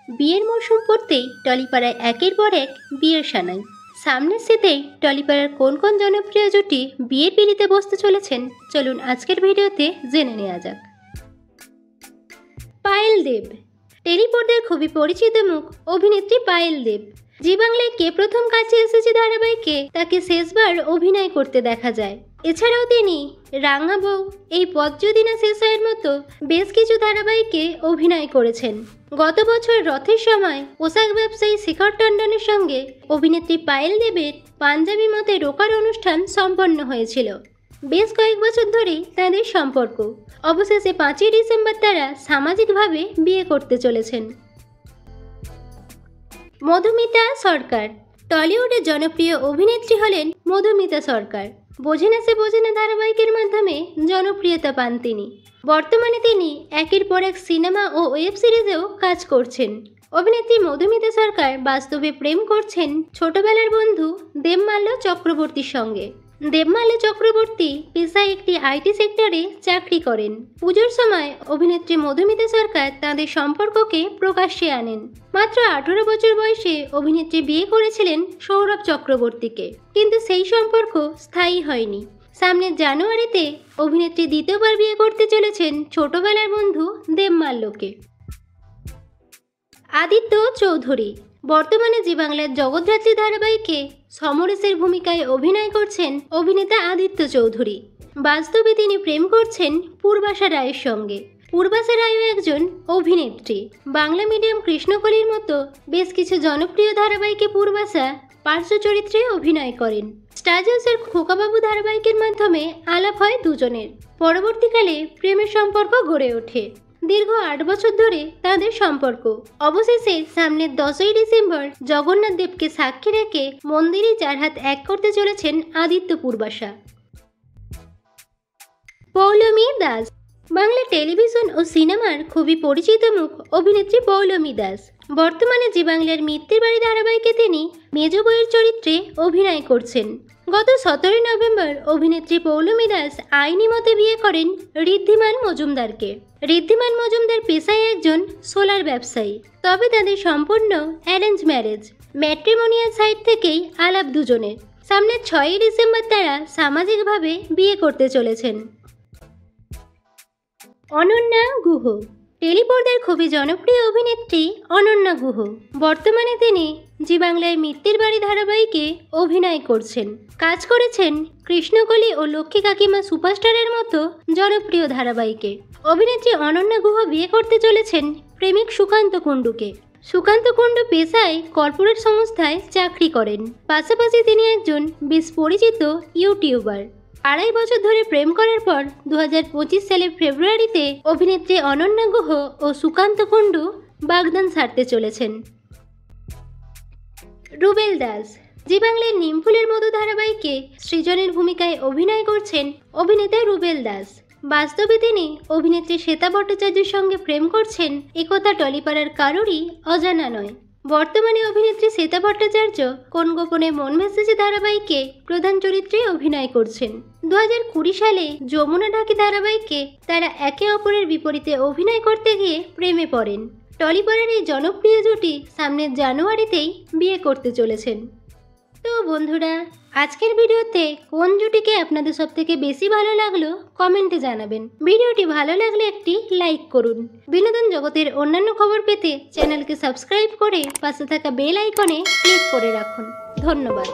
বিয়ের মৌসুম পড়তেই টলিপাড়ায় একের পর এক বিয়ের সানাই। সামনের শীতেই টলিপাড়ার কোন কোন জনপ্রিয় জুটি বিয়ের পিঁড়িতে বসতে চলেছেন, চলুন আজকের ভিডিওতে জেনে নেওয়া যাক। পায়েল দেব। টেলিপর্দার খুবই পরিচিত মুখ অভিনেত্রী পায়েল দেব। জি বাংলায় কে প্রথম কাছে এসেছে ধারাবাহিকে তাকে শেষবার অভিনয় করতে দেখা যায়। এছাড়াও তিনি রাঙা বউ, এই পথ যদি না শেষ হয়ের মতো বেশ কিছু ধারাবাহিকে অভিনয় করেছেন। গত বছর রথের সময় পোশাক ব্যবসায়ী শিখর টন্ডনের সঙ্গে অভিনেত্রী পায়েল দেবের পাঞ্জাবি মতে রোকার অনুষ্ঠান সম্পন্ন হয়েছিল। বেশ কয়েক বছর ধরেই তাদের সম্পর্ক। অবশেষে 5ই ডিসেম্বর তারা সামাজিকভাবে বিয়ে করতে চলেছেন। মধুমিতা সরকার। টলিউডের জনপ্রিয় অভিনেত্রী হলেন মধুমিতা সরকার। বোঝে না সে বোঝে না ধারাবাহিকের মাধ্যমে জনপ্রিয়তা পান তিনি। বর্তমানে তিনি একের পর এক সিনেমা ও ওয়েব সিরিজেও কাজ করছেন। অভিনেত্রী মধুমিতা সরকার বাস্তবে প্রেম করছেন ছোটবেলার বন্ধু দেবমাল্য চক্রবর্তীর সঙ্গে। দেবমাল্য চক্রবর্তী পেশায় একটি আইটি সেক্টরে চাকরি করেন। পুজোর সময় অভিনেত্রী মধুমিতা সরকার তাদের সম্পর্ককে প্রকাশ্যে আনেন। মাত্র 18 বছর বয়সে অভিনেত্রী বিয়ে করেছিলেন সৌরভ চক্রবর্তীকে, কিন্তু সেই সম্পর্ক স্থায়ী হয়নি। সামনের জানুয়ারিতে অভিনেত্রী দ্বিতীয়বার বিয়ে করতে চলেছেন ছোটবেলার বন্ধু দেবমাল্যকে। আদিত্য চৌধুরী। বর্তমানে জি বাংলার জগদ্ধাত্রী ধারাবাহিকে সমরেশের ভূমিকায় অভিনয় করছেন অভিনেতা আদিত্য চৌধুরী। বাস্তবে তিনি প্রেম করছেন পূর্বাশা রায়ের সঙ্গে। পূর্বাশা রায়ও একজন অভিনেত্রী। বাংলা মিডিয়াম কৃষ্ণকলির মতো বেশ কিছু জনপ্রিয় ধারাবাহিকে পূর্বাশা পার্শ্ব চরিত্রে অভিনয় করেন। স্টার জলসার খোকাবাবু ধারাবাহিকের মাধ্যমে আলাপ হয় দুজনের। পরবর্তীকালে প্রেমের সম্পর্ক গড়ে ওঠে। দীর্ঘ 8 বছর ধরে তাদের সম্পর্ক। অবশেষে সামনের 10ই ডিসেম্বর জগন্নাথ দেবকে সাক্ষী রেখে মন্দিরে 4 হাত এক করতে চলেছেন আদিত্য পূর্বাশা। পৌলমী দাস। বাংলা টেলিভিশন ও সিনেমার খুবই পরিচিত মুখ অভিনেত্রী পৌলমী দাস। বর্তমানে জি বাংলার মিত্তির বাড়ি ধারাবাহিকে তিনি মেজ বউয়ের চরিত্রে অভিনয় করছেন। গত 17 নভেম্বর অভিনেত্রী পৌলমী দাস আইনি মতে বিয়ে করেন ঋদ্ধিমান মজুমদারকে। ঋদ্ধিমান মজুমদার পেশায় একজন সোলার ব্যবসায়ী। তবে তাদের সম্পূর্ণ অ্যারেঞ্জ ম্যারেজ। ম্যাট্রিমোনিয়াল সাইট থেকেই আলাপ দুজনের। সামনের 6ই ডিসেম্বর তারা সামাজিকভাবে বিয়ে করতে চলেছেন। অনন্যা গুহ। টেলিপর্দার খুবই জনপ্রিয় অভিনেত্রী অনন্যা গুহ। বর্তমানে তিনি জি বাংলায় মিত্তির বাড়ি ধারাবাহিকে অভিনয় করছেন। কাজ করেছেন কৃষ্ণকলি ও লক্ষ্মী কাকিমা সুপারস্টারের মতো জনপ্রিয় ধারাবাহিকে। অভিনেত্রী অনন্যা গুহ বিয়ে করতে চলেছেন প্রেমিক সুকান্ত কুণ্ডুকে। সুকান্ত কুণ্ডু পেশায় কর্পোরেট সংস্থায় চাকরি করেন। পাশাপাশি তিনি একজন বেশ পরিচিত ইউটিউবার। 2.5 বছর ধরে প্রেম করার পর 2025 সালের ফেব্রুয়ারিতে অভিনেত্রী অনন্যা গুহ ও সুকান্ত কুণ্ডু বাগদান ছাড়তে চলেছেন। রুবেল দাস। জি বাংলার নিমফুলের মতো ধারাবাহিকে সৃজনের ভূমিকায় অভিনয় করছেন অভিনেতা রুবেল দাস। বাস্তবে তিনি অভিনেত্রী শ্বেতা ভট্টাচার্যের সঙ্গে প্রেম করছেন একথা টলিপাড়ার কারোরই অজানা নয়। বর্তমানে অভিনেত্রী শ্বেতা ভট্টাচার্য কোন গোপনে মন ভেসেছে ধারাবাহিকে প্রধান চরিত্রে অভিনয় করছেন। 2020 সালে যমুনা ঢাকি ধারাবাহিকে তারা একে অপরের বিপরীতে অভিনয় করতে গিয়ে প্রেমে পড়েন। টলিপাড়ার এই জনপ্রিয় জুটি সামনের জানুয়ারিতেই বিয়ে করতে চলেছেন। তো বন্ধুরা, আজকের ভিডিওতে কোন জুটিকে আপনাদের সবথেকে বেশি ভালো লাগলো কমেন্টে জানাবেন। ভিডিওটি ভালো লাগলে একটি লাইক করুন। বিনোদন জগতের অন্যান্য খবর পেতে চ্যানেলকে সাবস্ক্রাইব করে পাশে থাকা বেল আইকনে ক্লিক করে রাখুন। ধন্যবাদ।